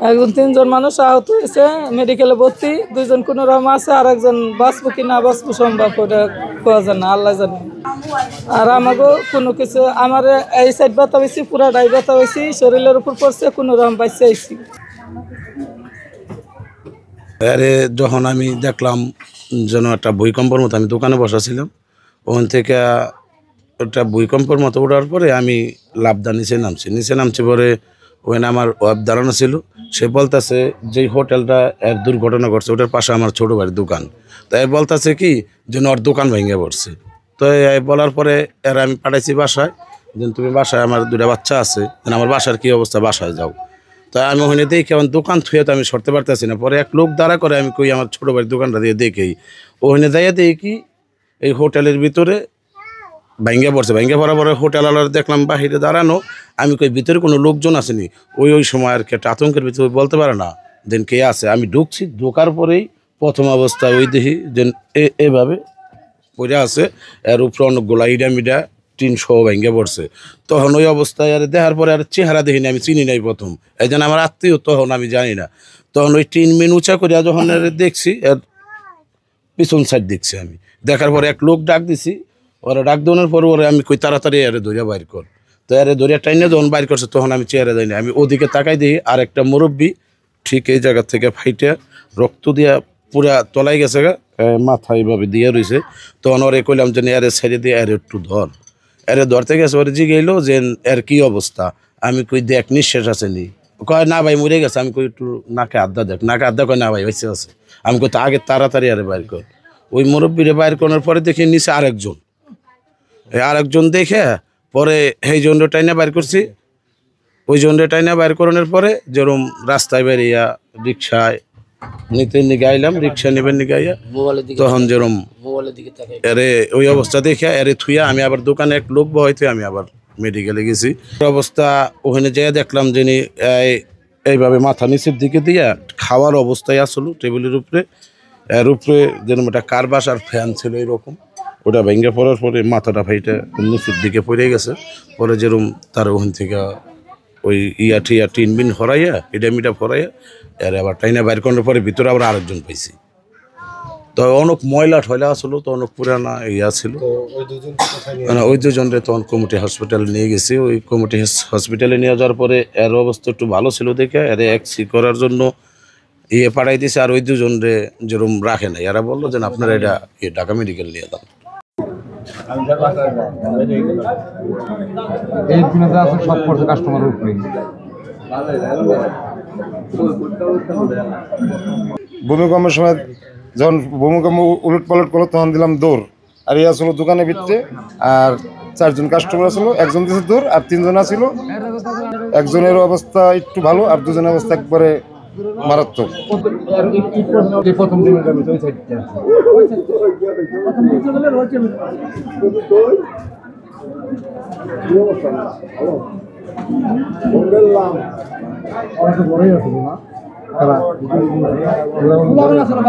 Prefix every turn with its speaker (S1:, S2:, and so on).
S1: একজন 3 জন মানুষ আহত হয়েছে, মেডিকেলে ভর্তি, 2 জন কোনো রকম আছে, আর একজন বাঁচবো কি না বাঁচবো সম্ভব ওটা কোয়া যায় না, আল্লাহ জানে। আর আমাকে কোনো কিছু আমার এই সাইড ব্যথা হয়েছি, পুরাটাই ব্যথা হয়েছি, শরীরের উপর পড়ছে, কোনো রকম বাইসে আইছি।
S2: আরে যখন আমি দেখলাম যেন একটা ভূমিকম্পর মতো, আমি দোকানে বসাছিলাম, ওখান থেকে একটা ভূমিকম্পর মতো ওঠার পরে আমি লাফদা নিচে নামছি পরে ওখানে আমার ওয়াইফ দাঁড়ানো ছিল, সে বলতেছে যে হোটেলটা এর দুর্ঘটনা ঘটছে ওটার পাশে আমার ছোটো ভাইয়ের দোকান, তাই বলতেছে কি যেন ওর দোকান ভেঙে পড়ছে। তো বলার পরে এর আমি পাঠাইছি বাসায়, যে তুমি বাসায়, আমার 2টা বাচ্চা আছে, আমার বাসার কী অবস্থা, বাসায় যাও। তাই আমি ওখানে দেখি আমার দোকান থুয়ে তো আমি সরতে পারতেছি না, পরে এক লোক দাঁড়া করে আমি কই আমার ছোটো ভাইয়ের দোকানটা দিয়ে দেখেই ওখানে যাইয়া দেখি এই হোটেলের ভিতরে ভেঙে পড়ার পরে হোটেল আলার দেখলাম বাহিরে দাঁড়ানো, আমি কই ভিতরে কোনো লোকজন আসেনি। ওই সময় আর কি একটা আতঙ্কের ভিতরে বলতে পারে না দেন কে আছে। আমি ঢোকার পরেই প্রথম অবস্থায় ওই দেখি যে এভাবে পড়ে আছে, এর উপরে অনেকগুলা ইডা টিন সহ ভেঙে পড়ছে। তখন ওই অবস্থায় আর দেখার পরে আর চেহারা দেখিনি, আমি চিনি নাই প্রথম, এই জন্য আমার আত্মীয় তখন আমি জানি না। তখন ওই টিন মিন উঁচা করিয়া যখন দেখছি এর পিছন সাইড দেখছি, আমি দেখার পরে এক লোক ডাক দিছি, ওরা ডাক দেওয়ার পর ওরা আমি কই তাড়াতাড়ি এরে ধরিয়া বাইর কর। তো এরে ধরিয়া টাইনে যখন বাইর করছে তখন আমি চেহারা যাইনি, আমি ওদিকে তাকাই দিই আর একটা মুরব্বী ঠিক এই জায়গা থেকে ফাইটে রক্ত দিয়া পুরা তলাই গেছে, মাথা এইভাবে দিয়ে রয়েছে। তখন ওরে কইলাম যে এরে ছেড়ে দিয়ে এর একটু ধর, এরে ধরতে গেছে, ওরে জিগাইলো যে এর কি অবস্থা, আমি কই দেখ নিঃশ্বাস আছে নি, কয় না ভাই মরে গেছে। আমি কই একটু নাকে আড্ডা দেখ, নাকে আড্ডা, কয় না ভাই বেঁচে আছে। আমি কই তো আগে তাড়াতাড়ি আরে বাইর কর। ওই মুরব্বীরে বাইর করার পরে দেখি নিচে আরেকজন দেখে পরে সেই জন্ড টাইনা বাইর করছি। ওই জন্ডে টাইনা বাইর করানোর পরে যেরকম রাস্তায় বেরিয়া রিক্সায় নিতে নিয়ে আইলাম, রিক্সা নেবেন নিয়ে আইয়া তখন যেরকম এরে ওই অবস্থা দেখে এরে থুইয়া আমি আবার দোকানে এক লোক বহাইতে আমি আবার মেডিকেলে গেছি। অবস্থা ওখানে যেয়ে দেখলাম যিনি এইভাবে মাথা নিচের দিকে দিয়া খাওয়ার অবস্থায় আসলো টেবিলের উপরে, এর উপরে যেরকম একটা কারবাস আর ফ্যান ছিল এরকম, ওটা ভেঙে পড়ার পরে মাথাটা ফাইটা নিচের দিকে পড়ে গেছে। পরে যেরকম তার ওখান থেকে ওই টিয়া টিন বিন হরাইয়া মিটা ফরাইয়া এর আবার টাইনা বাইর করার পরে ভিতরে আবার আরেকজন পাইছি। তো অনেক ময়লা ঠয়লা আসলো, তো অনেক পুরানা ছিল। ওই দুজনরে তখন কমিটি হসপিটালে নিয়ে গেছি। ওই কমিটি হসপিটালে নিয়ে যাওয়ার পরে এর অবস্থা একটু ভালো ছিল দেখে এর এক্সি করার জন্য পাঠাই দিয়েছে। আর ওই দুজনরে যেরকম রাখে নাই, এরা বললো যে আপনারা এটা ঢাকা মেডিকেল নিয়ে যান।
S3: ভূমিকম্পের সময় যখন ভূমিকম্প উলট পালট করলো তখন দিলাম দৌড়, আর ইয়া ছিল দোকানের ভিতরে, আর 4 জন কাস্টমার ছিল, একজন দিয়েছে দৌড় আর 3 জন ছিল। একজনের অবস্থা একটু ভালো আর 2 জনের অবস্থা একবারে মারাত্মক।
S4: বড়ই আছে না